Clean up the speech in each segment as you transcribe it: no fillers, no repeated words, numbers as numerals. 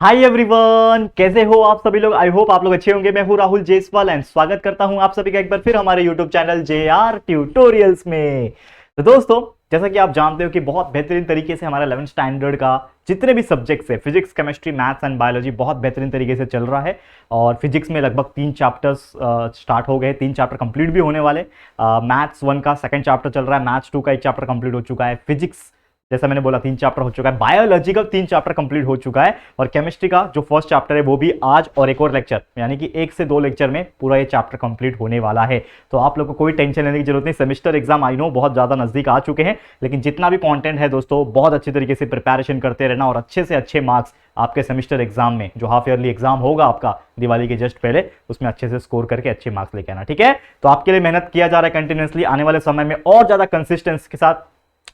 Hi everyone, कैसे हो आप सभी लोग। आई होप आप लोग अच्छे होंगे। मैं हूं राहुल जेसवाल एंड स्वागत करता हूं आप सभी का एक बार फिर हमारे यूट्यूब चैनल JR ट्यूटोरियल्स में। तो दोस्तों, जैसा कि आप जानते हो कि बहुत बेहतरीन तरीके से हमारा 11th स्टैंडर्ड का जितने भी सब्जेक्ट्स है, physics, chemistry, maths and biology, बहुत बेहतरीन तरीके से चल रहा है। और फिजिक्स में लगभग 3 चैप्टर्स स्टार्ट हो गए, 3 चैप्टर कंप्लीट भी होने वाले। मैथ्स 1 का 2nd चैप्टर चल रहा है, मैथ्स 2 का 1 चैप्टर कंप्लीट हो चुका है, फिजिक्स जैसा मैंने बोला 3 चैप्टर हो चुका है, बायोलॉजी का 3 चैप्टर कंप्लीट हो चुका है, और केमिस्ट्री का जो फर्स्ट चैप्टर है वो भी आज और एक और लेक्चर यानी कि 1 से 2 लेक्चर में पूरा ये चैप्टर कंप्लीट होने वाला है। तो आप लोगों को कोई टेंशन लेने की जरूरत नहीं। सेमेस्टर एग्जाम आई नो बहुत ज्यादा नजदीक आ चुके हैं, लेकिन जितना भी कंटेंट है दोस्तों, बहुत अच्छी तरीके से प्रिपरेशन करते रहना और अच्छे से अच्छे मार्क्स आपके सेमेस्टर एग्जाम में, जो हाफ ईयरली एग्जाम होगा आपका दिवाली के जस्ट पहले, उसमें अच्छे से स्कोर करके अच्छे मार्क्स लेके आना। ठीक है, तो आपके लिए मेहनत किया जा रहा है कंटिन्यूअसली। आने वाले समय में और ज्यादा कंसिस्टेंसी के साथ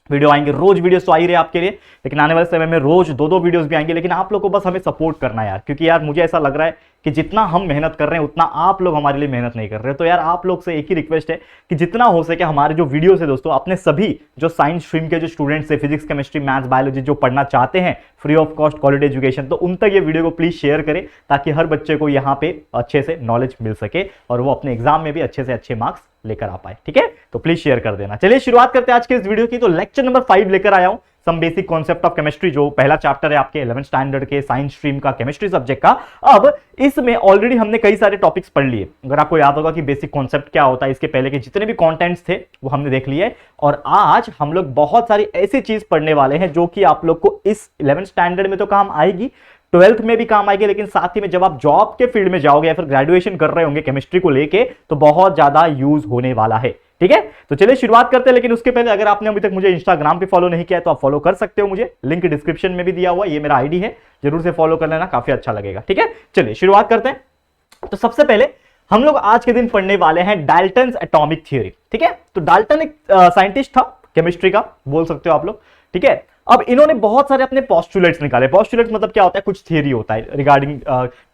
वीडियो आएंगे। रोज वीडियोस तो आ ही रहे आपके लिए, लेकिन आने वाले समय में रोज 2-2 वीडियोस भी आएंगे। लेकिन आप लोग को बस हमें सपोर्ट करना है यार, क्योंकि यार मुझे ऐसा लग रहा है कि जितना हम मेहनत कर रहे हैं उतना आप लोग हमारे लिए मेहनत नहीं कर रहे। तो यार आप लोग से एक ही रिक्वेस्ट है कि जितना हो सके हमारे जो वीडियोस है दोस्तों, अपने सभी जो साइंस स्ट्रीम के जो स्टूडेंट्स है, फिजिक्स, केमिस्ट्री, मैथ्स, बायोलॉजी, जो पढ़ना चाहते हैं free of cost quality education, तो उन तक ये वीडियो को प्लीज शेयर करें, ताकि हर बच्चे को यहाँ पे अच्छे से नॉलेज मिल सके और वो अपने एग्जाम में भी अच्छे से अच्छे मार्क्स लेकर आ पाए। ठीक है, तो प्लीज शेयर कर देना। चलिए शुरुआत करते हैं आज के इस वीडियो की। तो लेक्चर नंबर 5 लेकर आया हूं, some basic concept of chemistry, जो पहला चैप्टर है आपके 11th स्टैंडर्ड के साइंस स्ट्रीम का केमिस्ट्री सब्जेक्ट का। अब इसमें ऑलरेडी हमने कई सारे टॉपिक्स पढ़ लिए। अगर आपको याद होगा कि बेसिक कॉन्सेप्ट क्या होता है, इसके पहले के जितने भी कंटेंट्स थे वो हमने देख लिए। और आज हम लोग बहुत सारी ऐसी चीज पढ़ने वाले हैं जो कि आप लोग को इस 11th स्टैंडर्ड में तो काम आएगी, 12th में भी काम आएगी, लेकिन साथ ही में जब आप जॉब के फील्ड में जाओगे या फिर ग्रेजुएशन कर रहे होंगे केमिस्ट्री को लेके, तो बहुत ज्यादा यूज होने वाला है। ठीक है, तो चलिए शुरुआत करते हैं। लेकिन उसके पहले अगर आपने अभी तक मुझे इंस्टाग्राम पे फॉलो नहीं किया है तो आप फॉलो कर सकते हो, मुझे लिंक डिस्क्रिप्शन में भी दिया हुआ, ये मेरा आईडी है, जरूर से फॉलो कर लेना, काफी अच्छा लगेगा। ठीक है, चलिए शुरुआत करते हैं। तो सबसे पहले हम लोग आज के दिन पढ़ने वाले हैं डाल्टन्स एटॉमिक थ्योरी। ठीक है, तो डाल्टन एक साइंटिस्ट था केमिस्ट्री का, बोल सकते हो आप लोग। ठीक है, अब इन्होंने बहुत सारे अपने पोस्टुलेट्स निकाले। पोस्टुलेट्स मतलब क्या होता है, कुछ थियरी होता है regarding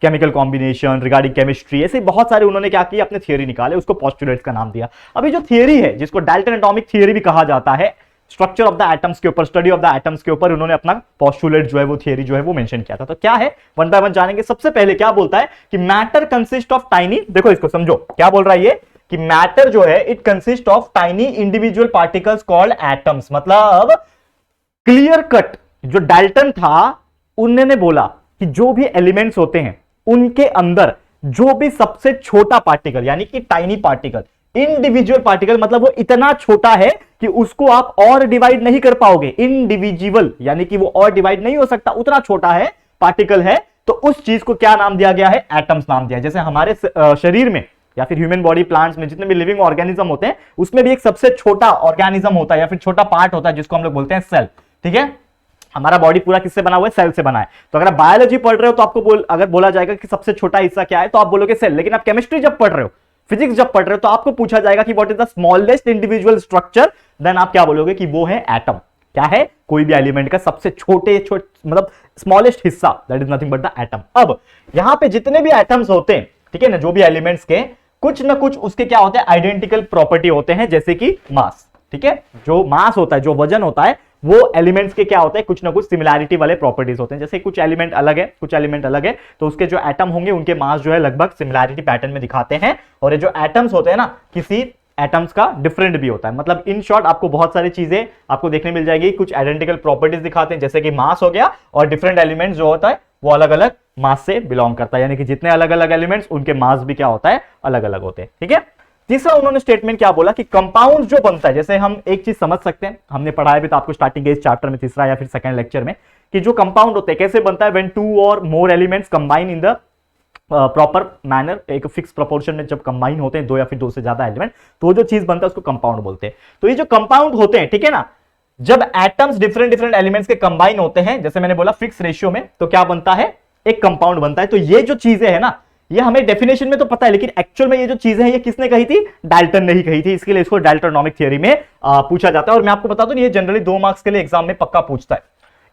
chemical combination, regarding chemistry, ऐसे बहुत सारे उन्होंने क्या किया, अपने थियरी निकाले, उसको पोस्टुलेट्स का नाम दिया। अभी जो थियरी है, जिसको डाल्टन एटॉमिक थियरी भी कहा जाता है, स्ट्रक्चर ऑफ द एटम्स के ऊपर, स्टडी ऑफ द एटम्स के ऊपर उन्होंने अपना पोस्टुलेट जो है, वो थियरी जो है वो मेंशन किया था। तो क्या है, वन बाय वन जानेंगे। सबसे पहले क्या बोलता है कि मैटर कंसिस्ट ऑफ टाइनी, देखो इसको समझो क्या बोल रहा है ये, कि मैटर जो है it consist of tiny individual particles called atoms. मतलब क्लियर कट जो डाल्टन था, उन्होंने बोला कि जो भी एलिमेंट्स होते हैं उनके अंदर जो भी सबसे छोटा पार्टिकल, यानी कि टाइनी पार्टिकल, इंडिविजुअल पार्टिकल, मतलब वो इतना छोटा है कि उसको आप और डिवाइड नहीं कर पाओगे। इंडिविजुअल यानी कि वो और डिवाइड नहीं हो सकता, उतना छोटा है पार्टिकल है, तो उस चीज को क्या नाम दिया गया है, एटम्स नाम दिया है। जैसे हमारे शरीर में या फिर ह्यूमन बॉडी, प्लांट्स में जितने भी लिविंग ऑर्गेनिज्म होते हैं, उसमें भी एक सबसे छोटा ऑर्गेनिज्म होता है या फिर छोटा पार्ट होता है, जिसको हम लोग बोलते हैं सेल। ठीक है, हमारा बॉडी पूरा किससे बना हुआ है, सेल से बना है। तो अगर आप बायोलॉजी पढ़ रहे हो तो आपको अगर बोला जाएगा कि सबसे छोटा हिस्सा क्या है, तो आप बोलोगे सेल। लेकिन आप केमिस्ट्री जब पढ़ रहे हो, फिजिक्स जब पढ़ रहे हो, तो आपको पूछा जाएगा कि what is the smallest individual structure, then आप क्या बोलोगे कि वो है एटम। क्या है, कोई भी एलिमेंट का सबसे छोटे मतलब स्मॉलेस्ट हिस्सा, that is nothing but the atom. अब यहां पे जितने भी एटम्स होते हैं, ठीक है ना, जो भी एलिमेंट्स के कुछ ना कुछ उसके क्या होते हैं, आइडेंटिकल प्रॉपर्टी होते हैं, जैसे कि मास। ठीक है, जो मास होता है, जो वजन होता है, वो एलिमेंट्स के क्या होते हैं, कुछ ना कुछ सिमिलैरिटी वाले प्रॉपर्टीज होते हैं। जैसे कुछ एलिमेंट अलग है, कुछ एलिमेंट अलग है, तो उसके जो एटम होंगे उनके मास जो है लगभग सिमिलैरिटी पैटर्न में दिखाते हैं। और ये जो एटम्स होते हैं ना, किसी एटम्स का डिफरेंट भी होता है। मतलब इन शॉर्ट आपको बहुत सारी चीजें आपको देखने मिल जाएगी, कुछ आइडेंटिकल प्रॉपर्टीज दिखाते हैं, जैसे कि मास हो गया, और डिफरेंट एलिमेंट्स जो होता है वो अलग अलग मास से बिलोंग करता है, यानी कि जितने अलग अलग एलिमेंट्स उनके मास भी क्या होता है, अलग अलग होते हैं। ठीक है, तीसरा उन्होंने स्टेटमेंट क्या बोला कि कंपाउंड जो बनता है, जैसे हम एक चीज समझ सकते हैं, हमने पढ़ाया भी था आपको स्टार्टिंग के इस चैप्टर में, तीसरा या फिर 2nd लेक्चर में, कि जो कंपाउंड होते हैं कैसे बनता है, व्हेन 2 और more elements combine in the proper manner, एक फिक्स प्रोपोर्शन में जब कंबाइन होते हैं 2 या फिर 2 से ज्यादा एलिमेंट, तो जो चीज बनता है उसको कंपाउंड बोलते हैं। तो ये जो कंपाउंड होते हैं, ठीक है ना, जब एटम्स डिफरेंट डिफरेंट एलिमेंट्स के कंबाइन होते हैं, जैसे मैंने बोला फिक्स रेशियो में, तो क्या बनता है, एक कंपाउंड बनता है। तो ये जो चीजें है ना, ये हमें डेफिनेशन में तो पता है, लेकिन एक्चुअल में ये जो चीजें हैं ये किसने कही थी, डाल्टन ने ही कही थी। इसके लिए इसको डाल्टनोमिक थ्योरी में पूछा जाता है। और मैं आपको बता दूं, ये जनरली 2 मार्क्स के लिए एग्जाम में पक्का पूछता है।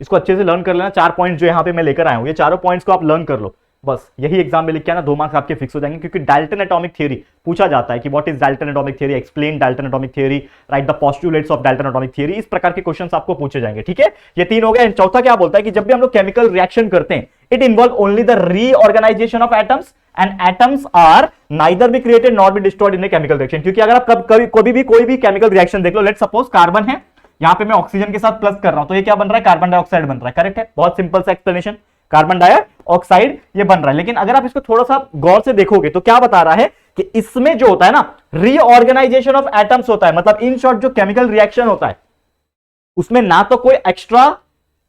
इसको अच्छे से लर्न कर लेना। 4 पॉइंट जो यहाँ पे मैं लेकर आया हूं, ये चारों पॉइंट्स को आप लर्न कर लो, बस यही एग्जाम में लिख के आना, 2 मार्क्स आपके फिक्स हो जाएंगे। क्योंकि डाल्टन एटॉमिक थ्योरी पूछा जाता है कि what is Dalton atomic theory, explain Dalton atomic theory, right the postulates of Dalton atomic theory, इस प्रकार के क्वेश्चंस आपको पूछे जाएंगे। ठीक है, ये 3 हो गए। चौथा क्या बोलता है कि जब भी हम लोग केमिकल रिएक्शन करते हैं, it involve only the reorganisation of atoms and atoms are neither be created not be destroyed in a chemical reaction. क्योंकि अगर आप कभी भी कोई भी केमिकल रिएक्शन देख लो, लेट सपोज कार्बन है, यहां पे मैं ऑक्सीजन के साथ प्लस कर रहा हूं, तो ये क्या बन रहा है, कार्बन डाइऑक्साइड बन रहा है, करेक्ट है, बहुत सिंपल सा एक्सप्लेनेशन, कार्बन डाइऑक्साइड ये बन रहा है। लेकिन अगर आप इसको थोड़ा सा गौर से देखोगे तो क्या बता रहा है कि इसमें जो होता है ना, रीऑर्गेनाइजेशन ऑफ एटम्स होता है, मतलब इन शॉर्ट जो केमिकल रिएक्शन होता है उसमें ना तो कोई एक्स्ट्रा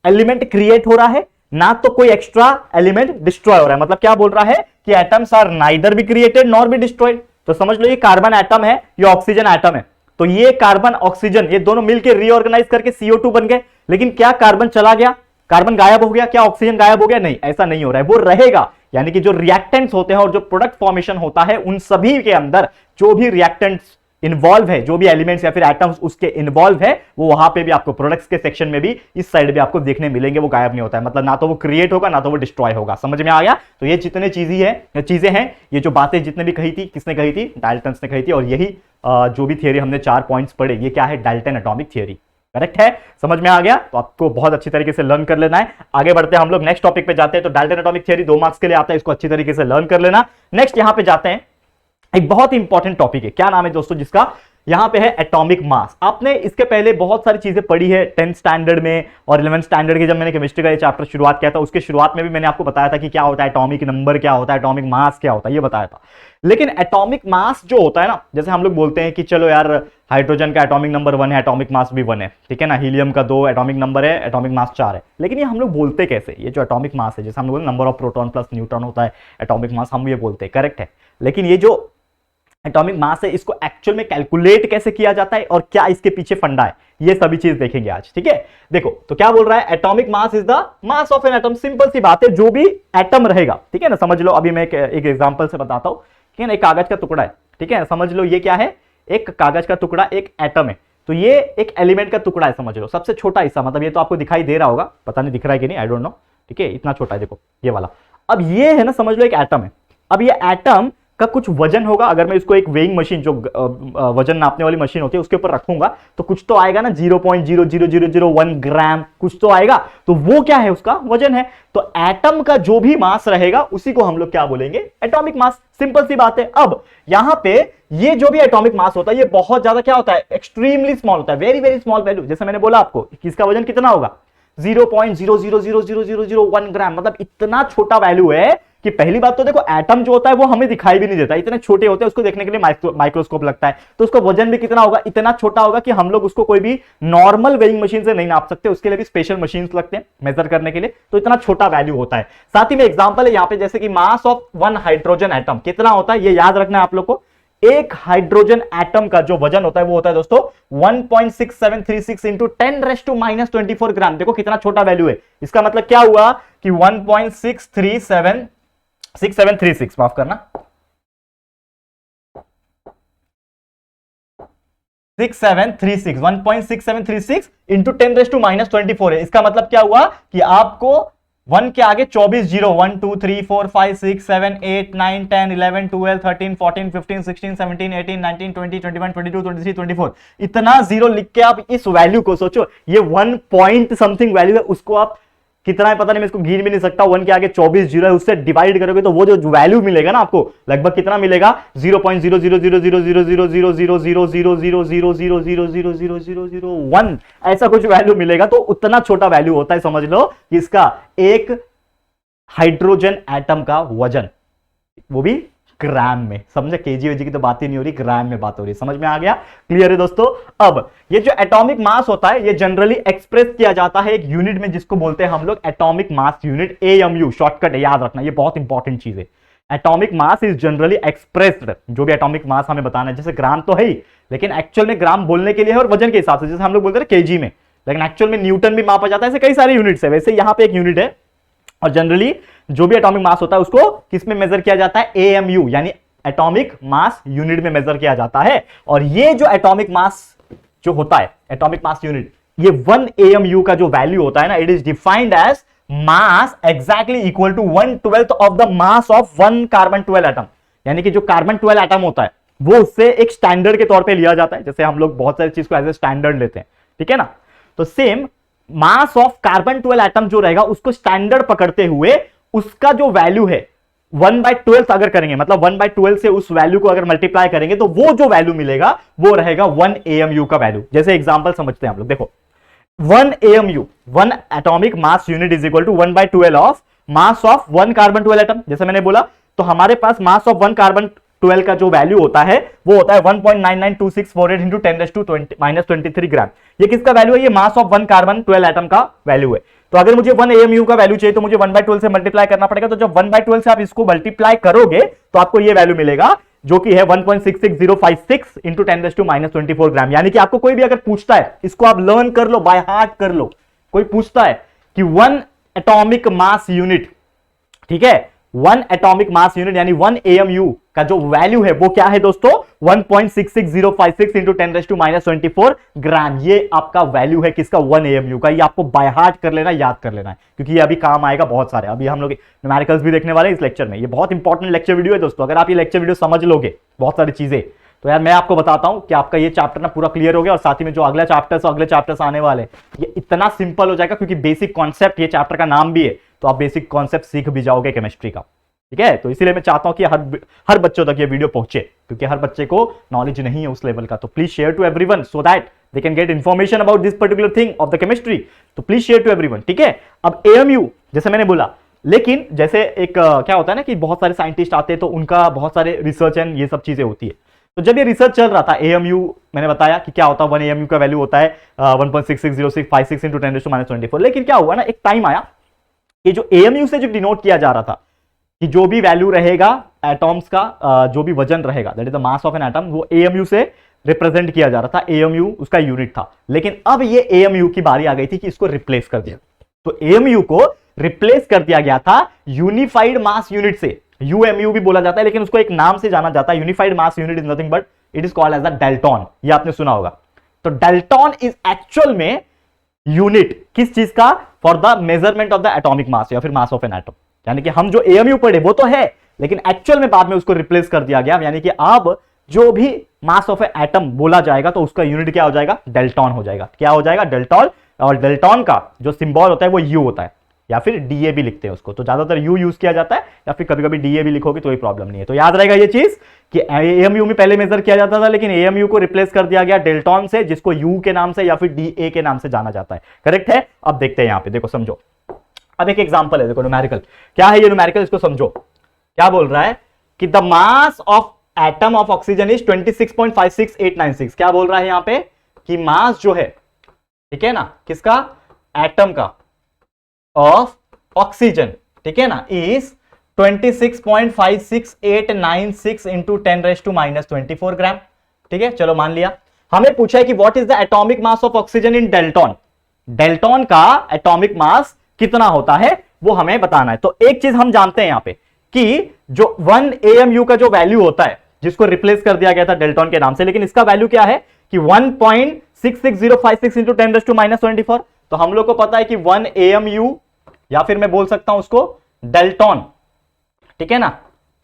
एलिमेंट क्रिएट हो रहा है, ना तो कोई एक्स्ट्रा एलिमेंट डिस्ट्रॉय हो रहा है। मतलब क्या बोल रहा है कि atoms are neither be created nor be destroyed. तो समझ लो ये कार्बन एटम है, ये ऑक्सीजन एटम है, तो ये कार्बन ऑक्सीजन ये दोनों मिलकर रीऑर्गेनाइज करके CO2 बन गए। लेकिन क्या कार्बन चला गया, कार्बन गायब हो गया, क्या ऑक्सीजन गायब हो गया? नहीं, ऐसा नहीं हो रहा है, वो रहेगा। यानी कि जो रिएक्टेंट्स होते हैं और जो प्रोडक्ट फॉर्मेशन होता है उन सभी के अंदर जो भी रिएक्टेंट्स इन्वॉल्व है, जो भी एलिमेंट्स या फिर एटम्स उसके इन्वॉल्व है, वो वहां पे भी आपको प्रोडक्ट्स के सेक्शन में भी इस साइड भी आपको देखने मिलेंगे, वो गायब नहीं होता है। मतलब ना तो वो क्रिएट होगा ना तो वो डिस्ट्रॉय होगा। समझ में आ गया? तो ये जितने चीजें हैं, ये जो बातें जितने भी कही थी, किसने कही थी? डाल्टन ने कही थी। और यही जो भी थियरी हमने 4 पॉइंट्स पढ़े, ये क्या है? डाल्टन एटॉमिक थियरी, करेक्ट है? समझ में आ गया? तो आपको बहुत अच्छी तरीके से लर्न कर लेना है। आगे बढ़ते हैं हम लोग, नेक्स्ट टॉपिक पे जाते हैं। तो डाल्टन एटॉमिक थियरी 2 मार्क्स के लिए आता है, इसको अच्छी तरीके से लर्न कर लेना। नेक्स्ट यहां पे जाते हैं, एक बहुत इंपॉर्टेंट टॉपिक है, क्या नाम है दोस्तों जिसका? यहां पे है एटॉमिक मास। आपने इसके पहले बहुत सारी चीजें पढ़ी है 10th स्टैंडर्ड में और 11th स्टैंडर्ड के, जब मैंने केमिस्ट्री का ये चैप्टर शुरुआत किया था उसके शुरुआत में भी मैंने आपको बताया था कि क्या होता है एटॉमिक नंबर, क्या होता है एटॉमिक मास, क्या होता है, ये बताया था। लेकिन एटॉमिक मास जो होता है ना, जैसे हम लोग बोलते हैं कि चलो यार हाइड्रोजन का एटॉमिक नंबर 1 है, एटॉमिक मास भी 1 है, ठीक है ना, हीलियम का 2 एटॉमिक नंबर है, एटॉमिक मास 4 है। लेकिन ये हम लोग बोलते कैसे? ये जो एटॉमिक मास है, जैसे हम लोग number of proton plus neutron होता है एटॉमिक मास, हम ये बोलते हैं, करेक्ट है। लेकिन ये जो एटॉमिक मास है इसको एक्चुअल में कैलकुलेट कैसे किया जाता है और क्या इसके पीछे फंडा है, ये सभी चीज देखेंगे आज, ठीक है। देखो तो क्या बोल रहा है, atomic mass is the mass of an atom. Simple सी बात है, जो भी एटम रहेगा, ठीक है ना, समझ लो। अभी मैं एक एग्जांपल से बताता हूं, ठीक है ना। एक कागज का टुकड़ा है, ठीक है, समझ लो ये क्या है, एक कागज का टुकड़ा, एक एटम है। तो ये एक एलिमेंट का टुकड़ा है, समझ लो, सबसे छोटा हिस्सा, मतलब ये तो आपको दिखाई दे रहा होगा, पता नहीं दिख रहा है कि नहीं, आई डोंट नो, ठीक है, इतना छोटा है, देखो ये वाला। अब ये है ना, समझ लो एक एटम है। अब ये एटम का कुछ वजन होगा, अगर मैं इसको एक वेइंग मशीन, जो वजन नापने वाली मशीन होती है, उसके ऊपर रखूंगा तो कुछ तो आएगा ना, 0.00001 ग्राम, कुछ तो आएगा। तो वो क्या है, उसका वजन है। तो एटम का जो भी मास रहेगा उसी को हम लोग क्या बोलेंगे, एटॉमिक मास। सिंपल सी बात है। अब यहां पे ये जो भी एटॉमिक मास होता है ये बहुत ज्यादा क्या होता है, एक्सट्रीमली स्मॉल होता है, वेरी वेरी स्मॉल वैल्यू। जैसे मैंने बोला आपको कि इसका वजन कितना होगा, 0.0000001 ग्राम, मतलब इतना छोटा वैल्यू है कि पहली बात तो देखो एटम जो होता है वो हमें दिखाई भी नहीं देता, इतने छोटे होते हैं, उसको देखने के लिए माइक्रोस्कोप लगता है। तो उसका वजन भी कितना होगा, इतना छोटा होगा कि हम लोग उसको कोई भी नॉर्मल वेइंग मशीन से नहीं नाप सकते, उसके लिए भी स्पेशल मशीन्स लगते हैं मेजर करने के लिए। तो इतना छोटा वैल्यू होता है। साथ ही में एग्जांपल है यहाँ पे, जैसे कि मास ऑफ 1 हाइड्रोजन एटम कितना होता है, ये याद रखना है आप लोग को। एक हाइड्रोजन एटम का जो वजन होता है वो होता है दोस्तों 1.6736 इंटू 10⁻⁻24 ग्राम। देखो कितना छोटा वैल्यू है। इसका मतलब क्या हुआ कि 1.6736, माफ करना, 1.6736 इंटू 10⁻⁻24 है। इसका मतलब क्या हुआ कि आपको 1 के आगे 24 जीरो, 1 2 3 4 5 6 7 8 9 10 11 12 13 14 15 16 17 18 19 20 21 22 23 24, इतना जीरो लिख के आप इस वैल्यू को सोचो, ये 1 पॉइंट समथिंग वैल्यू है, उसको आप कितना है पता नहीं, मैं इसको गिन भी नहीं सकता। 1 के आगे 24 जीरो है, उससे डिवाइड करोगे तो वो जो वैल्यू मिलेगा ना आपको, लगभग कितना मिलेगा, 0.000000000000000000001 ऐसा कुछ वैल्यू मिलेगा। तो उतना छोटा वैल्यू होता है, समझ लो कि इसका एक हाइड्रोजन एटम का वजन, वो भी ग्राम में। समझे, केजी वेजी की तो बात ही नहीं हो रही, ग्राम में बात हो रही है। समझ में आ गया, क्लियर है दोस्तों। अब ये जो एटॉमिक मास होता है ये जनरली एक्सप्रेस किया जाता है एक यूनिट में, जिसको बोलते हैं हम लोग atomic mass unit, AMU shortcut है, याद रखना, ये बहुत इंपॉर्टेंट चीज है। Atomic mass is generally expressed, जो भी एटॉमिक मास हमें बताना है, जैसे ग्राम तो है ही, लेकिन एक्चुअल में ग्राम बोलने के लिए है और वजन के हिसाब से, जैसे हम लोग बोलते हैं केजी में, लेकिन एक्चुअल में न्यूटन भी मापा जाता है। ऐसे कई सारे यूनिट्स है, वैसे यहां पे एक यूनिट है। और जनरली जो भी एटॉमिक मास होता है उसको किस में मेजर किया जाता है, AMU यानी एटॉमिक मास यूनिट में मेजर किया जाता है। और ये जो एटॉमिक मास जो होता है, एटॉमिक मास यूनिट, ये 1 AMU का जो वैल्यू होता है ना, it is defined as mass exactly equal to 1/12 of the mass of 1 carbon 12 atom. यानी कि जो कार्बन 12 एटम होता है वो उससे एक स्टैंडर्ड के तौर पे लिया जाता है, जैसे हम लोग बहुत सारी चीज को एज ए स्टैंडर्ड लेते हैं, ठीक है ना। तो same mass of carbon 12 atom जो रहेगा उसको स्टैंडर्ड पकड़ते हुए उसका जो वैल्यू है 1/12 अगर करेंगे, मतलब 1/12 से उस वैल्यू को अगर मल्टीप्लाई करेंगे तो वो जो वैल्यू मिलेगा वो रहेगा 1 AMU का वैल्यू। जैसे एग्जांपल समझते हैं हम लोग, देखो 1 AMU 1 atomic mass unit is equal to 1/12 of mass of 1 carbon 12 atom. जैसे मैंने बोला, तो हमारे पास मास ऑफ 1 कार्बन 12 का जो वैल्यू होता है वो होता है 1.992648 इंटू 10⁻⁻23 ग्राम। ये किसका वैल्यू है? ये मास ऑफ 1 कार्बन 12 एटम का वैल्यू है। तो अगर मुझे 1 AMU का वैल्यू चाहिए तो मुझे 1/12 से मल्टीप्लाई करना पड़ेगा। तो जब 1/12 से आप इसको मल्टीप्लाई करोगे तो आपको ये वैल्यू मिलेगा, जो कि है 1.66056 इंटू 10⁻24 ग्राम। यानी कि आपको कोई भी अगर पूछता है, इसको आप लर्न कर लो, बाय हार्ट कर लो, कोई पूछता है कि 1 एटॉमिक मास यूनिट, ठीक है, 1 एटॉमिक मास यूनिट यानी 1 AMU का जो वैल्यू है वो क्या है दोस्तों? 1.66056 इंटू 10⁻24 ग्राम। ये आपका वैल्यू है किसका? 1 AMU का। ये आपको बाय हार्ट कर लेना, याद कर लेना है, क्योंकि ये अभी काम आएगा बहुत सारे। अभी हम लोग न्यूमेरिकल्स भी देखने वाले हैं इस लेक्चर में। ये बहुत इंपॉर्टेंट लेक्चर वीडियो है दोस्तों। अगर आप ये लेक्चर वीडियो समझ लोगे बहुत सारी चीजें, तो यार मैं आपको बताता हूं कि आपका ये चैप्टर ना पूरा क्लियर हो गया, और साथ ही में जो अगले चैप्टर्स आने वाले, ये इतना सिंपल हो जाएगा, क्योंकि बेसिक कॉन्सेप्ट, ये चैप्टर का नाम भी है, तो आप बेसिक कॉन्सेप्ट सीख भी जाओगे केमिस्ट्री का। ठीक है, तो इसीलिए मैं चाहता हूं कि हर बच्चों तक ये वीडियो पहुंचे, क्योंकि हर बच्चे को नॉलेज नहीं है उस लेवल का। तो please share to everyone so that they can get information about this particular thing of the chemistry. तो प्लीज शेयर टू एवरीवन, ठीक है। अब AMU जैसे मैंने बोला, लेकिन जैसे एक क्या होता है ना कि बहुत सारे साइंटिस्ट आते हैं तो उनका बहुत सारे रिसर्च एंड ये सब चीजें होती है। तो जब ये रिसर्च चल रहा था AMU, मैंने बताया कि क्या होता है, 1 AMU का वैल्यू होता है 1.660656 इंटू 10⁻24। लेकिन क्या हुआ ना, एक टाइम आया कि जो AMU से जो डिनोट किया जा रहा था कि जो भी वैल्यू रहेगा एटॉम्स का, जो भी वजन रहेगा, that is the mass of an atom, वो AMU से रिप्रेजेंट किया जा रहा था। AMU उसका यूनिट था। लेकिन अब ये AMU की बारी आ गई थी कि इसको रिप्लेस कर दिया। तो AMU को रिप्लेस कर दिया गया था यूनिफाइड मास यूनिट से। UMU भी बोला जाता है, लेकिन उसको एक नाम से जाना जाता है। Unified mass unit is nothing but it is called as the dalton. ये आपने सुना होगा। तो डेल्टॉन इज एक्चुअल में यूनिट किस चीज का? For the measurement of the atomic mass या फिर मास ऑफ एन एटम। यानी कि हम जो AMU पढ़े वो तो है, लेकिन एक्चुअल में बाद में उसको रिप्लेस कर दिया गया। यानी कि अब जो भी मास ऑफ एटम बोला जाएगा तो उसका यूनिट क्या हो जाएगा? डेल्टॉन हो जाएगा। क्या हो जाएगा? डेल्टॉन। और डेल्टॉन का जो सिंबल होता है वो U होता है, या फिर DA भी लिखते हैं उसको। तो ज्यादातर U यूज किया जाता है, या फिर कभी कभी DA भी लिखोगे तो कोई प्रॉब्लम नहीं है। तो याद रहेगा ये चीज कि AMU में पहले मेजर किया जाता था, लेकिन AMU को रिप्लेस कर दिया गया डेल्टॉन से, जिसको U के नाम से या फिर DA के नाम से जाना जाता है। करेक्ट है। अब देखते हैं यहां पे, देखो समझो। अब एक एग्जांपल है, देखो न्यूमेरिकल। क्या है ये न्यूमेरिकल? इसको समझो। क्या बोल रहा है कि the mass of atom of oxygen is 26.56896। क्या बोल रहा है यहां पे कि मास जो है, ठीक है ना, किसका? एटम का, ऑफ ऑक्सीजन, ठीक है ना, इज 26.56896 इंटू 10⁻⁻24 ग्राम। ठीक है, चलो मान लिया। हमें पूछा है कि what is the atomic mass of oxygen in Dalton. Dalton का एटॉमिक मास कितना होता है वो हमें बताना है। तो एक चीज हम जानते हैं यहां पे कि जो 1 AMU का जो वैल्यू होता है, जिसको रिप्लेस कर दिया गया था डेल्टॉन के नाम से, लेकिन इसका वैल्यू क्या है कि 1.66056 इंटू 10⁻⁻24। तो हम लोग को पता है कि 1 AMU, या फिर मैं बोल सकता हूं उसको डेल्टॉन, ठीक है ना,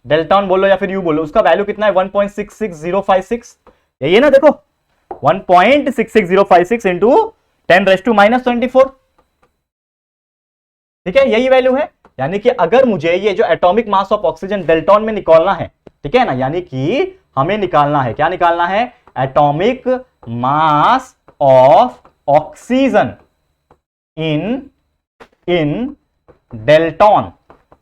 डेल्टॉन बोलो या फिर U बोलो, उसका वैल्यू कितना है? 1.66056। यही है ना, देखो 1.66056 इंटू 10⁻⁻24। ठीक है, यही वैल्यू है। यानी कि अगर मुझे ये जो atomic mass of oxygen Dalton में निकालना है, ठीक है ना, यानी कि हमें निकालना है, क्या निकालना है? Atomic mass of oxygen in Dalton.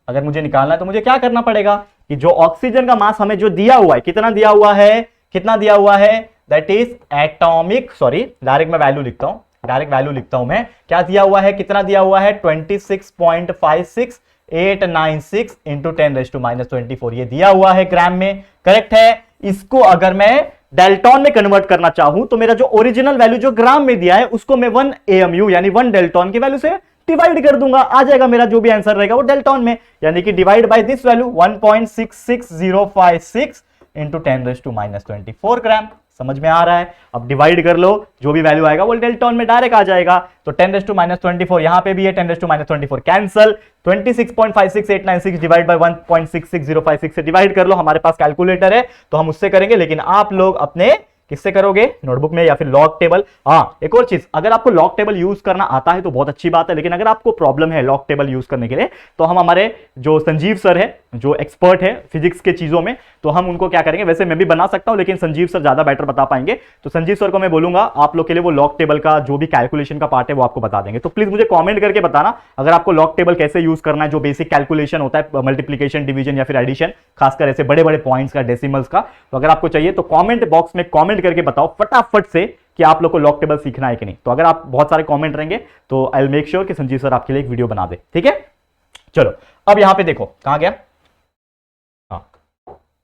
अगर मुझे निकालना है तो मुझे क्या करना पड़ेगा कि जो ऑक्सीजन का मास हमें जो दिया हुआ है, कितना दिया हुआ है, कितना दिया हुआ है, that is atomic, sorry direct मैं वैल्यू लिखता हूं, डायरेक्ट वैल्यू लिखता हूं मैं। क्या दिया हुआ है? कितना दिया हुआ है? 26.56896 इंटू 10⁻⁻24। ये दिया हुआ है ग्राम में। करेक्ट है। इसको अगर मैं डेल्टॉन में कन्वर्ट करना चाहूं तो मेरा जो ओरिजिनल वैल्यू जो ग्राम में दिया है उसको मैं 1 AMU यानी 1 डेल्टॉन की वैल्यू से डिवाइड कर दूंगा, आ जाएगा मेरा जो भी आंसर रहेगा वो डेल्टॉन में। यानी कि divide by this value 1.66056 into 10⁻⁻24 ग्राम। समझ में आ रहा है? अब डिवाइड कर लो, जो भी वैल्यू आएगा वो डेल्टॉन में डायरेक्ट आ जाएगा। तो 10⁻⁻24 यहां पे भी है, 10⁻⁻24 कैंसल। 26.56896 डिवाइड बाय 1.66056 से डिवाइड कर लो। हमारे पास कैलकुलेटर है तो हम उससे करेंगे, लेकिन आप लोग अपने किससे करोगे, नोटबुक में या फिर लॉग टेबल। हाँ, एक और चीज, अगर आपको लॉग टेबल यूज करना आता है तो बहुत अच्छी बात है, लेकिन अगर आपको प्रॉब्लम है लॉग टेबल यूज करने के लिए तो हम हमारे जो संजीव सर है, जो एक्सपर्ट है फिजिक्स के चीजों में, तो हम उनको क्या करेंगे, वैसे मैं भी बना सकता हूं लेकिन संजीव सर ज्यादा बेटर बता पाएंगे, तो संजीव सर को मैं बोलूंगा आप लोग के लिए वो लॉग टेबल का जो भी कैलकुलेशन का पार्ट है वो आपको बता देंगे। तो प्लीज मुझे कमेंट करके बताना अगर आपको लॉग टेबल कैसे यूज करना है, जो बेसिक कैलकुलेशन होता है मल्टीप्लिकेशन, डिवीजन या फिर एडिशन, खासकर ऐसे बड़े बड़े पॉइंट्स का, डेसिमल्स का। तो अगर आपको चाहिए तो कमेंट बॉक्स में कमेंट करके बताओ फटाफट से कि आप लोग को लॉग टेबल सीखना है कि नहीं। तो अगर आप बहुत सारे कमेंट रहेंगे तो आई विल मेक श्योर कि संजीव सर आपके लिए एक वीडियो बना दे, ठीक है। चलो अब यहां पे देखो कहां गया, हाँ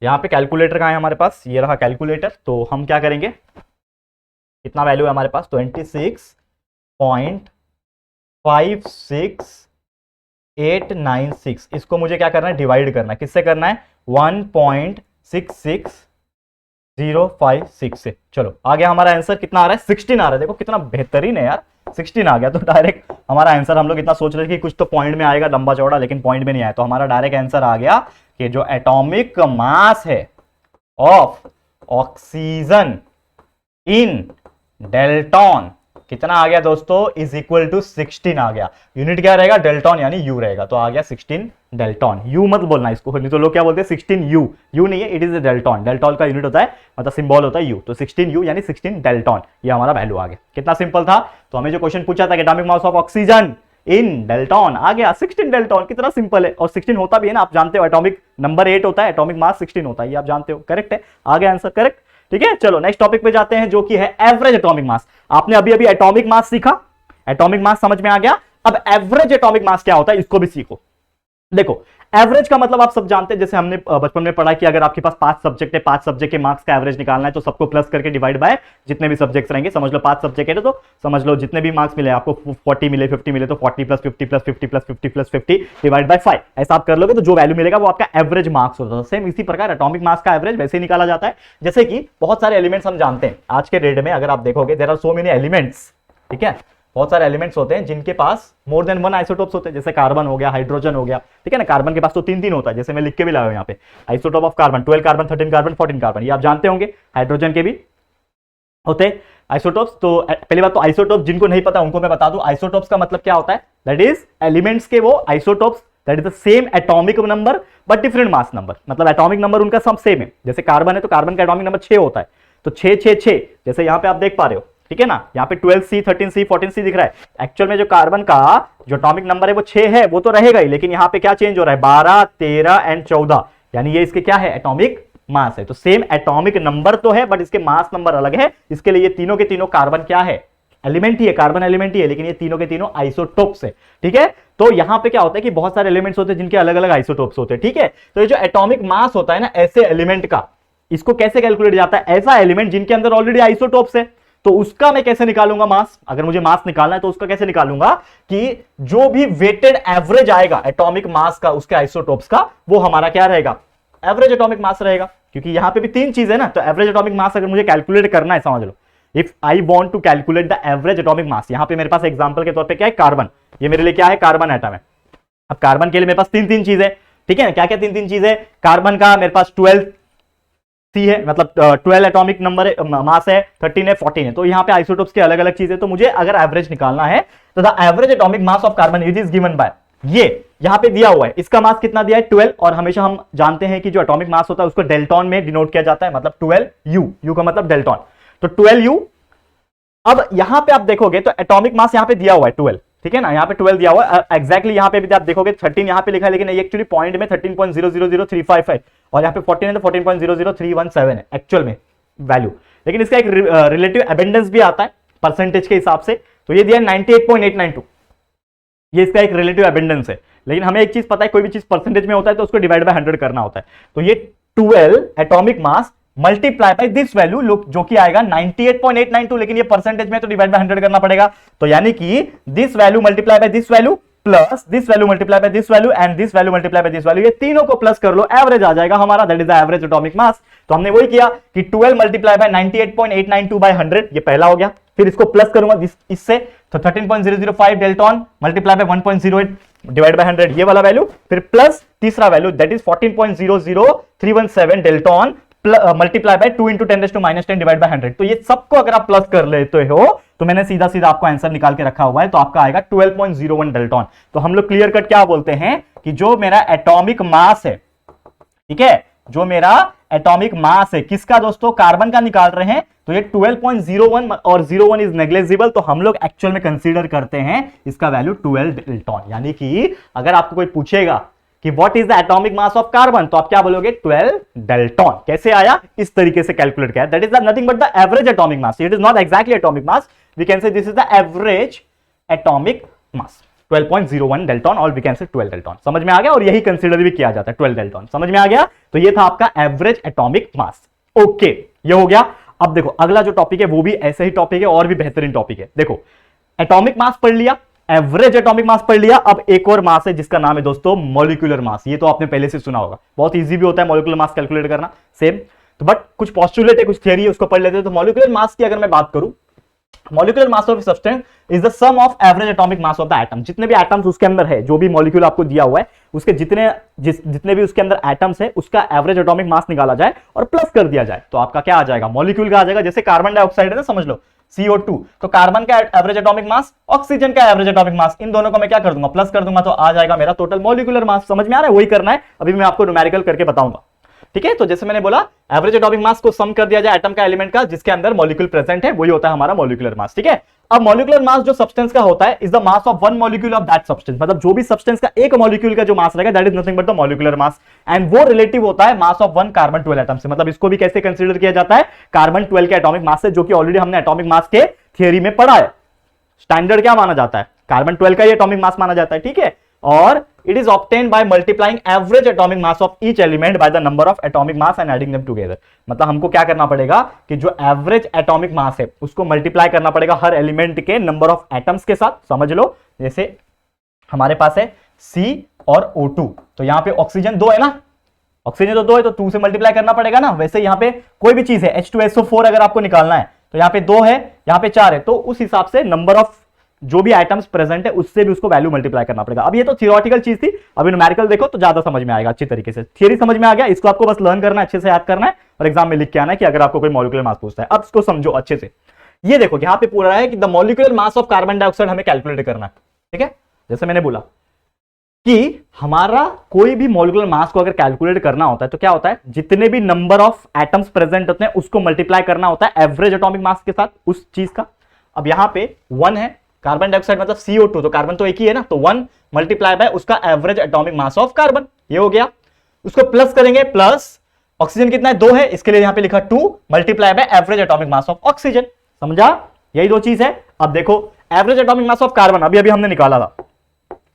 यहां पे कैलकुलेटर कहां है हमारे पास, ये रहा कैलकुलेटर। तो हम क्या करेंगे, कितना वैल्यू है हमारे पास, 26.56896। इसको मुझे क्या करना है, डिवाइड करना है, किससे करना है, 1.66056 से। चलो आ गया हमारा आंसर, कितना आ रहा है, 16 आ रहा है। देखो कितना बेहतरीन है यार, 16 आ गया। तो डायरेक्ट हमारा आंसर, हम लोग इतना सोच रहे थे कि कुछ तो पॉइंट में आएगा लंबा चौड़ा, लेकिन पॉइंट में नहीं आया। तो हमारा डायरेक्ट आंसर आ गया कि जो एटॉमिक मास है ऑफ ऑक्सीजन इन डेल्टॉन कितना आ गया दोस्तों, इज इक्वल टू 16 आ गया। यूनिट क्या रहेगा, डेल्टॉन यानी यू रहेगा। तो आ गया 16 डेल्टॉन। यू मत बोलना इसको, नहीं तो लोग क्या बोलते हैं 16 यू, यू नहीं है, इट इज डेल्टॉन। डेल्टॉन का यूनिट होता है, मतलब सिंबल होता है यू। तो 16 यू यानी 16 डेल्टॉन, ये हमारा वैल्यू आ गया। कितना सिंपल था। तो हमें जो क्वेश्चन पूछा था atomic mass of oxygen in dalton, आ गया 16 डेल्टॉन। कितना सिंपल है, और 16 होता भी है ना, आप जानते हो एटॉमिक नंबर 8 होता है, एटॉमिक मास 16 होता है, ये आप जानते हो। करेक्ट है, आ गया आंसर करेक्ट, ठीक है। चलो नेक्स्ट टॉपिक पे जाते हैं, जो कि है एवरेज एटॉमिक मास। आपने अभी अभी एटॉमिक मास सीखा, एटॉमिक मास समझ में आ गया। अब एवरेज एटॉमिक मास क्या होता है, इसको भी सीखो। देखो एवरेज का मतलब आप सब जानते हैं, जैसे हमने बचपन में पढ़ा कि अगर आपके पास 5 सब्जेक्ट है, 5 सब्जेक्ट के मार्क्स का एवरेज निकालना है तो सबको प्लस करके डिवाइड बाय जितने भी सब्जेक्ट्स रहेंगे। समझ लो 5 सब्जेक्ट है तो समझ लो जितने भी मार्क्स मिले आपको, 40 मिले, 50 मिले, तो 40 plus 50 plus 50 plus 50 plus 50 divide by 5, ऐसा आप कर लोगे तो जो वैल्यू मिलेगा वो आपका एवरेज मार्क्स होता है। सेम इसी प्रकार एटॉमिक मास का एवरेज वैसे ही निकाला जाता है। जैसे कि बहुत सारे एलिमेंट्स हम जानते हैं आज के डेट में, अगर आप देखोगे there are so many elements, ठीक है, बहुत सारे एलिमेंट्स होते हैं जिनके पास मोर देन 1 आइसोटोप्स होते हैं। जैसे कार्बन हो गया, हाइड्रोजन हो गया, ठीक है ना। कार्बन के पास तो 3 होता है, जैसे मैं लिख के भी लाया हूं यहाँ पे, isotope of carbon 12 carbon, 13 carbon, 14 carbon, ये आप जानते होंगे। हाइड्रोजन के भी होते हैं आइसोटोप्स। तो पहली बात तो आइसोटोप जिनको नहीं पता उनको मैं बता दूं, आइसोटोप्स का मतलब क्या होता है, दैट इज एलिमेंट्स के वो isotopes, that is the same atomic number but different mass number. मतलब एटॉमिक नंबर उनका सब सेम है। जैसे कार्बन है तो कार्बन का एटॉमिक नंबर 6 होता है, तो 6 6 6, जैसे यहाँ पे आप देख पा रहे हो, ठीक है ना। यहाँ पे 12C, 13C, 14C दिख रहा है। एक्चुअल में जो कार्बन का जो एटॉमिक नंबर है वो 6 है, वो तो रहेगा ही, लेकिन यहाँ पे क्या चेंज हो रहा है, 12, 13 एंड 14, यानी ये इसके क्या है, एटॉमिक मास है। तो सेम एटॉमिक नंबर तो है बट इसके मास नंबर अलग है। इसके लिए ये तीनों के तीनों कार्बन क्या है, एलिमेंट ही है, कार्बन एलिमेंट ही है, लेकिन ये तीनों के तीनों आइसोटोप्स है, ठीक है। तो यहां पे क्या होता है कि बहुत सारे एलिमेंट्स होते हैं जिनके अलग अलग आइसोटोप्स होते हैं, ठीक है। तो ये जो एटॉमिक मास होता है ना, ऐसे एलिमेंट का, इसको कैसे कैलकुलेट जाता है, ऐसा एलिमेंट जिनके अंदर ऑलरेडी आइसोटोप्स है, तो उसका मैं कैसे निकालूंगा मास। अगर मुझे मास निकालना है तो उसका कैसे निकालूंगा कि जो भी वेटेड एवरेज आएगा एटॉमिक मास का उसके आइसोटोप्स का, वो हमारा क्या रहेगा, एवरेज एटॉमिक मास रहेगा। क्योंकि यहां पे भी 3 चीज है ना, तो एवरेज एटॉमिक मास अगर मुझे कैलकुलेट करना है, समझ लो, if I want to calculate the average atomic mass, यहां पे मेरे पास एग्जांपल के तौर पे क्या है, कार्बन, ये मेरे लिए क्या है, कार्बन एटम है। अब कार्बन के लिए मेरे पास 3 चीज है, ठीक है ना। क्या क्या 3 चीज है, कार्बन का मेरे पास 12C है, मतलब 12 एटॉमिक नंबर है, मास है, 13 है, 14 है। तो यहाँ पे आइसोटोप्स के अलग अलग चीजें, तो मुझे अगर एवरेज निकालना है तो the average atomic mass of carbon it is given by, ये यहां पे दिया हुआ है, इसका मास कितना दिया है, 12। और हमेशा हम जानते हैं कि जो एटॉमिक मास होता है उसको डेल्टॉन में डिनोट किया जाता है, मतलब 12U, U का मतलब डेल्टॉन, तो 12U। अब यहां पे आप देखोगे तो एटॉमिक मास यहां पे दिया हुआ है 12, ठीक है ना, यहां पे 12 दिया हुआ है एग्जैक्टली। यहां पे भी आप देखोगे 13 यहां पे लिखा है, लेकिन ये एक्चुअली पॉइंट में 13.000355 है, और यहां पे 14 है तो 14.00317 है एक्चुअल में वैल्यू। लेकिन इसका एक रिलेटिव एबेंडेंस भी आता है परसेंटेज के हिसाब से, तो ये दिया 98.892, ये इसका एक रिलेटिव एबेंडेंस है। लेकिन हमें एक चीज पता है, कोई भी चीज परसेंटेज में होता है तो उसको डिवाइड बाय 100 करना होता है। तो ये 12 atomic mass multiply by this value, जो कि आएगा 98.892, लेकिन ये परसेंटेज में तो डिवाइड बाय 100 करना पड़ेगा। तो यानी कि this value multiply by this value plus this value multiply by this value and this value multiply by this value, ये तीनों को प्लस कर लो, एवरेज आ जाएगा हमारा, that is the average atomic मास। तो हमने वही किया कि 12 मल्टीप्लाई बाय 98.892 बाय 100, ये पहला हो गया। फिर इसको प्लस करूंगा इससे, तो 13.005 Dalton multiply by 1.08 divide by 100, ये वाला वैल्यू, फिर प्लस तीसरा value that is 14.00317 Dalton multiply by 2 into 10⁻10 divide by 100। तो ये सबको अगर आप प्लस कर लेते हो तो मैंने सीधा सीधा आपको आंसर निकाल के रखा हुआ है, तो आपका आएगा 12.01 डेल्टन। तो हम लोग क्लियर कट क्या बोलते हैं कि जो मेरा एटॉमिक मास है, ठीक है, जो मेरा एटॉमिक मास है किसका दोस्तों, कार्बन का निकाल रहे हैं, तो ये 12.01 और 01 इज नेग्लिजिबल, तो हम लोग एक्चुअल में कंसीडर करते हैं इसका वैल्यू 12 डेल्टन। यानी कि अगर आपको कोई पूछेगा कि what is the atomic mass of carbon, तो आप क्या बोलोगे 12 डेल्टन। कैसे आया, इस तरीके से कैलकुलेट किया, that is nothing but the average atomic mass. It is not exactly atomic mass, we can say this is the average atomic mass 12.01 dalton, और वी कैन से 12 डेल्टन। समझ में आ गया, और यही कंसीडर भी किया जाता है 12 डेल्टन। समझ में आ गया, तो ये था आपका एवरेज एटॉमिक मास। ओके, ये हो गया। अब देखो अगला जो टॉपिक है वो भी ऐसे ही टॉपिक है और भी बेहतरीन टॉपिक है। देखो एटॉमिक मास पढ़ लिया, एवरेज एटॉमिक मास पढ़ लिया, अब एक और मास है जिसका नाम है दोस्तों मॉलिक्यूलर मास। ये तो आपने पहले से सुना होगा, बहुत इजी भी होता है मॉलिक्यूलर मास कैलकुलेट करना, सेम। तो बट कुछ पोस्टुलेट है, कुछ थियरी है, उसको पढ़ लेते हैं। तो मॉलिक्यूलर मास की अगर मैं बात करूं, molecular mass of substance is the sum of average atomic mass of the atom. जितने भी एटम्स उसके अंदर है, जो भी मॉलिक्यूल आपको दिया हुआ है, उसके जितने भी उसके अंदर एटम्स है, उसका एवरेज एटॉमिक मास निकाला जाए और प्लस कर दिया जाए, तो आपका क्या आ जाएगा, मॉलिक्यूल का आ जाएगा। जैसे कार्बन डाइऑक्साइड है ना, समझ लो CO2, तो कार्बन का एवरेज एटॉमिक मास, ऑक्सीजन का एवरेज एटॉमिक मास, इन दोनों को मैं क्या कर दूंगा, प्लस कर दूंगा, तो आ जाएगा मेरा टोटल मॉलिक्यूलर मास। समझ में आ रहा है, वही करना है, अभी मैं आपको न्यूमेरिकल करके बताऊंगा। ठीक है, तो जैसे मैंने बोला एवरेज एटॉमिक मास को सम कर दिया जाए एटम का, एलिमेंट का, जिसके अंदर मॉलिक्यूल प्रेजेंट है, वही होता है हमारा मॉलिक्यूलर मास। ठीक है, अब मॉलिक्यूलर मास जो सब्सटेंस का होता है is the mass of one molecule of that substance. मतलब जो भी सब्सटेंस का एक मॉलिक्यूल का जो मास रहेगा, that is nothing but the molecular mass, and वो रिलेटिव होता है mass of one carbon 12 atom से। मतलब इसको भी कैसे कंसीडर किया जाता है, कार्बन 12 के एटॉमिक मास से, जो कि ऑलरेडी हमने एटॉमिक मास के थियरी में पढ़ा है। स्टैंडर्ड क्या माना जाता है, कार्बन 12 का ही एटॉमिक मास माना जाता है। ठीक है, और it is obtained by multiplying average atomic mass of each element by the number of atomic mass and adding them together. मतलब हमको क्या करना पड़ेगा कि जो एवरेज एटॉमिक मास है उसको मल्टीप्लाई करना पड़ेगा हर एलिमेंट के नंबर ऑफ एटम्स के साथ। समझ लो, जैसे हमारे पास है C और O2, तो यहां पे ऑक्सीजन 2 है ना, ऑक्सीजन तो 2 है, तो 2 से मल्टीप्लाई करना पड़ेगा ना। वैसे यहां पे कोई भी चीज है, H2SO4 अगर आपको निकालना है, तो यहां पे 2 है, यहां पे 4 है, तो उस हिसाब से नंबर ऑफ जो भी आइटम्स प्रेजेंट है उससे भी उसको वैल्यू मल्टीप्लाई करना पड़ेगा। अब ये तो थियोरेटिकल चीज थी, अभी न्यूमेरिकल देखो तो ज्यादा समझ में आएगा अच्छी तरीके से। थियरी समझ में आ गया, इसको आपको बस लर्न करना है, अच्छे से याद करना है और एग्जाम में लिख के आना है कि अगर आपको कोई मॉलिक्यूलर मास पूछता है। अब इसको समझो अच्छे से। ये देखो यहाँ पे पूरा है कि the molecular mass of carbon dioxide हमें कैलकुलेट करना है। ठीक है, जैसे मैंने बोला कि हमारा कोई भी मॉलिक्यूलर मास को अगर कैलकुलेट करना होता है तो क्या होता है, जितने भी नंबर ऑफ एटम्स प्रेजेंट होते हैं उसको मल्टीप्लाई करना होता है एवरेज एटॉमिक मास के साथ उस चीज का। अब यहां पे 1 है, कार्बन डाइऑक्साइड मतलब CO2, तो कार्बन तो एक ही है ना, तो 1 मल्टीप्लाई बाय उसका average atomic mass of carbon, ये हो गया। उसको प्लस करेंगे, प्लस ऑक्सीजन कितना है, 2 है, इसके लिए यहां पे लिखा 2 multiply by average atomic mass of oxygen. समझा, यही दो चीज है। अब देखो average atomic mass of carbon अभी अभी हमने निकाला था,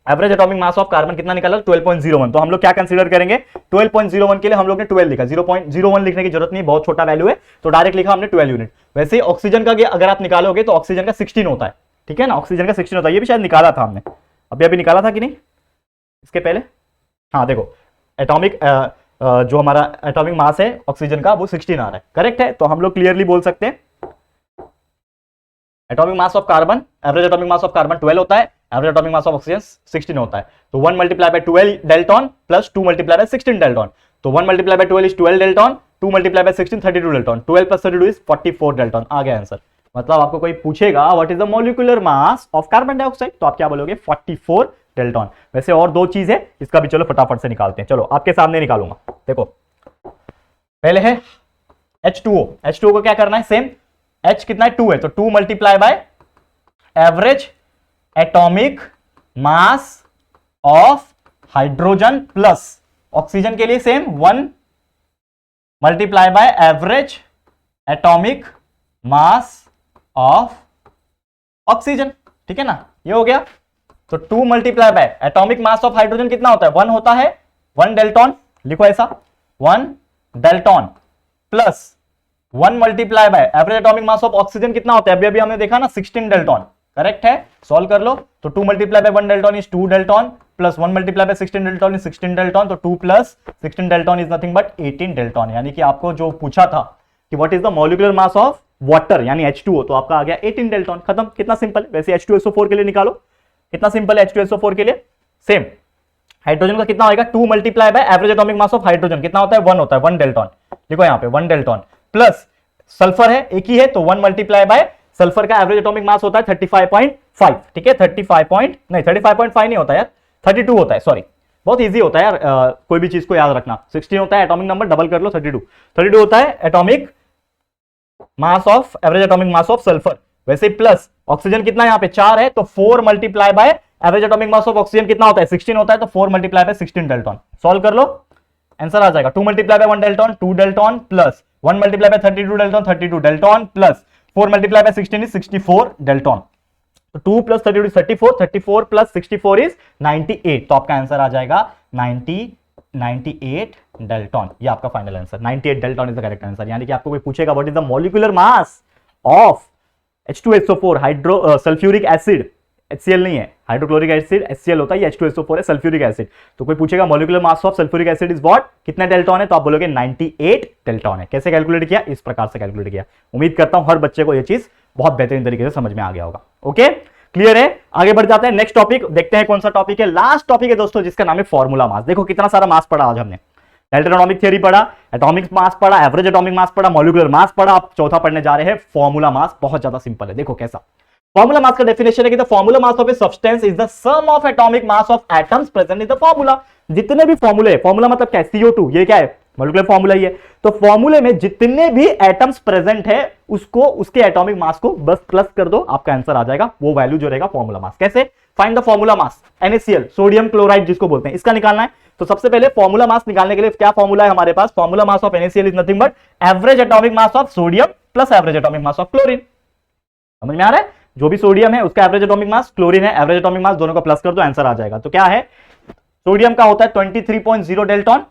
average atomic mass of carbon कितना निकाला, 12.01। तो हम लोग क्या कंसीडर करेंगे, 12.01 के लिए हम लोग ने 12 लिखा, 0.01 लिखने की जरूरत नहीं, बहुत छोटा वैल्यू है, तो डायरेक्ट लिखा हमने 12 यूनिट। वैसे ही ऑक्सीजन का अगर आप निकालोगे तो ऑक्सीजन का 16 होता है। ठीक है ना, ऑक्सीजन का 16 होता है, ये भी शायद निकाला था हमने, अभी निकाला था कि नहीं इसके पहले। हाँ देखो एटॉमिक जो हमारा एटॉमिक मास है ऑक्सीजन का वो 16 आ रहा है, करेक्ट है। तो हम लोग क्लियरली बोल सकते हैं atomic mass of carbon, average atomic mass of carbon 12 होता है, average atomic mass of oxygen 16 होता है। तो 1 multiply by 12 dalton plus 2 multiply by 16 dalton, तो 1 multiply by 12 is 12 dalton, 2 multiply by 16 32 dalton, 12 plus 32 is 44 dalton. आ गया answer. मतलब आपको कोई पूछेगा what is the molecular mass of carbon dioxide, तो आप क्या बोलोगे 44 डेल्टन। वैसे और दो चीज है, इसका भी चलो फटाफट से निकालते हैं। चलो आपके सामने निकालूंगा, देखो पहले है H2O। H2O को क्या करना है, सेम H कितना है 2 है, तो 2 multiply by average atomic mass of hydrogen plus oxygen के लिए same 1 multiply by average atomic mass of oxygen. ठीक है ना, ये हो गया। तो 2 multiply bye atomic mass of hydrogen कितना होता है, 1 होता है, 1 डेल्टन, लिखो ऐसा 1 dalton plus 1 multiply by average atomic mass of oxygen कितना होता है, अभी हमने देखा ना 16 डेल्टन, करेक्ट है। सॉल्व कर लो, तो 2 multiply by 1 dalton is 2 dalton plus 1 multiply by 16 dalton is 16 dalton, तो 2 plus 16 dalton is nothing but 18 dalton. यानी कि आपको जो पूछा था कि what is the molecular mass of water यानी H2O, तो आपका आ गया 18 डेल्टन। खत्म, कितना सिंपल है। वैसे H2SO4 के लिए निकालो, कितना सिंपल है H2SO4 के लिए, सेम हाइड्रोजन का कितना होगा 2 multiply by average atomic mass of hydrogen कितना होता है 1 होता है, 1 डेल्टन, देखो यहाँ पे 1 डेल्टॉन प्लस सल्फर है एक ही है, तो 1 मल्टीप्लाई बाय सल्फर का एवरेज एटॉमिक मास होता है 35.5, ठीक है 35.5 नहीं होता यार, 32 होता है, सॉरी बहुत इजी होता है यार, कोई भी चीज को याद रखना। 16 होता है एटॉमिक नंबर, डबल कर लो 32 होता है atomic mass of, average atomic mass of sulphur. वैसे प्लस ऑक्सीजन कितना यहाँ पे 4 है, तो 4 multiply by average atomic mass of oxygen कितना होता है 16 होता है, तो 4 मल्टीप्लाई बाय 16 डेल्टॉन। सॉल्व कर लो, आंसर आ जाएगा 2 multiply by 1 Dalton 2 Dalton plus 1 multiply bye 32 Dalton 32 Dalton plus 4 multiply by 16 is 64 Dalton. तो 2 प्लस 32 इज 34 प्लस 64 इज 98, तो आपका आंसर आ जाएगा 98 डेल्टॉन। ये आपका final answer 98 Dalton is the correct answer. यानी कि आपको कोई पूछेगा what is the molecular mass of H2SO4 hydro sulphuric acid, HCl नहीं है, हाइड्रोक्लोरिक एसिड HCl होता है, ये H2SO4 है सल्फ्यूरिक एसिड। तो कोई पूछेगा molecular mass of sulphuric acid is what, कितना डेल्टॉन है, तो आप बोलोगे 98 डेल्टॉन है। कैसे कैलकुलेट किया, इस प्रकार से कैलकुलेट किया। उम्मीद करता हूं हर बच्चे को यह चीज बहुत बेहतरीन तरीके से समझ में आ गया होगा। ओके क्लियर है, आगे बढ़ जाते हैं नेक्स्ट टॉपिक, देखते हैं कौन सा टॉपिक है। लास्ट टॉपिक है दोस्तों जिसका नाम है फॉर्मूला मास। देखो कितना सारा मास पढ़ा आज हमने, एटॉमिक थ्योरी पढ़ा, एटॉमिक मास पढ़ा, एवरेज एटॉमिक मास पढ़ा, मॉलिक्यूलर मास पढ़ा। आप चौथा पढ़ने जा रहे हैं फॉर्मूला मास। बहुत ज्यादा सिंपल है, देखो कैसा फॉर्मूला मास का डेफिनेशन है कि the formula mass of a substance is the sum of atomic mass of atoms present in the formula. जितने भी फॉर्मूले, फॉर्मूला मतलब क्या है, CO2, ये क्या है मॉलिक्यूलर फॉर्मूला ही है। तो फॉर्मूले में जितने भी एटम्स प्रेजेंट है उसको, उसके एटॉमिक मास को बस प्लस कर दो, आपका आंसर आ जाएगा। वो वैल्यू जो रहेगा फॉर्मूला मास। कैसे find the formula mass, NaCl sodium chloride जिसको बोलते हैं, इसका निकालना है। तो सबसे पहले फॉर्मूला मास निकालने के लिए क्या फॉर्मूला है हमारे पास, formula mass of NaCl is nothing but average atomic mass of sodium plus average atomic mass of chlorine. समझ में आ रहा है, जो भी सोडियम है उसका एवरेज एटॉमिक मास, क्लोरीन है एवरेज एटॉमिक मास, दोनों को प्लस कर दो, आंसर आ जाएगा। तो क्या है, सोडियम का होता है 23.0 डेल्टॉन,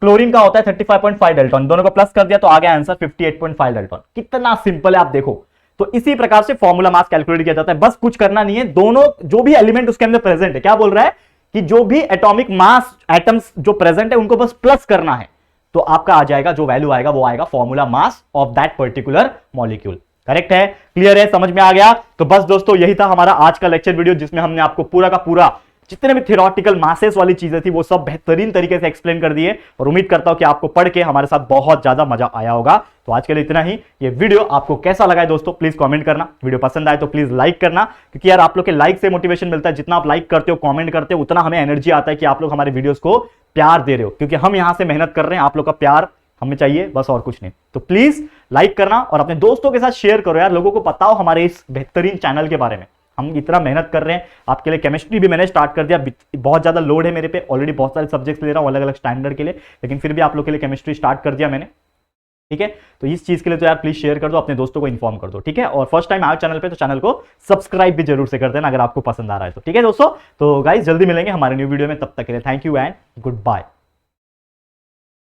क्लोरीन का होता है 35.5 डेल्टॉन, दोनों को प्लस कर दिया तो आ गया आंसर 58.5 डेल्टॉन। कितना सिंपल है आप देखो। तो इसी प्रकार से फॉर्मूला मास कैलकुलेट किया जाता है, बस कुछ करना नहीं है। दोनों जो भी एलिमेंट उसके अंदर प्रेजेंट है, क्या बोल रहा है कि जो भी एटॉमिक मास एटम्स जो प्रेजेंट है उनको बस प्लस करना है, तो आपका आ जाएगा, जो वैल्यू आएगा वो आएगा formula mass of that particular molecule. Correct है, क्लियर है, समझ में आ गया। तो बस दोस्तों यही था हमारा आज का लेक्चर वीडियो, जिसमें हमने आपको पूरा का पूरा जितने भी थियोरेटिकल मासेस वाली चीजें थी वो सब बेहतरीन तरीके से एक्सप्लेन कर दिए, और उम्मीद करता हूं कि आपको पढ़ के हमारे साथ बहुत ज्यादा मजा आया होगा। तो आज के लिए इतना ही। ये वीडियो आपको कैसा लगा है दोस्तों प्लीज कमेंट करना, वीडियो पसंद आए तो प्लीज लाइक करना, क्योंकि यार आप लोग के लाइक से मोटिवेशन मिलता है। जितना आप लाइक करते हो, कमेंट करते हो, उतना हमें एनर्जी आता है कि आप लोग हमारे वीडियोस को प्यार दे रहे हो, क्योंकि हम यहां से मेहनत कर रहे हैं, आप लोग का प्यार हमें चाहिए, बस और कुछ नहीं। तो प्लीज लाइक करना और अपने दोस्तों के साथ शेयर करो यार, लोगों को बताओ हमारे इस बेहतरीन चैनल के बारे में। हम इतना मेहनत कर रहे हैं आपके लिए। केमिस्ट्री भी मैंने स्टार्ट कर दिया, बहुत ज्यादा लोड है मेरे पे, ऑलरेडी बहुत सारे सब्जेक्ट्स ले रहा हूं अलग अलग स्टैंडर्ड के लिए, लेकिन फिर भी आप लोग के लिए केमिस्ट्री स्टार्ट कर दिया मैंने। ठीक है, तो इस चीज के लिए तो यार प्लीज शेयर कर दो, अपने दोस्तों को इन्फॉर्म कर दो। ठीक है, और फर्स्ट टाइम आए चैनल पे तो चैनल को सब्सक्राइब भी जरूर से कर देना अगर आपको पसंद आ रहा है तो। ठीक है दोस्तों, तो गाइस जल्दी मिलेंगे हमारे न्यू वीडियो में, तब तक के लिए thank you and good bye.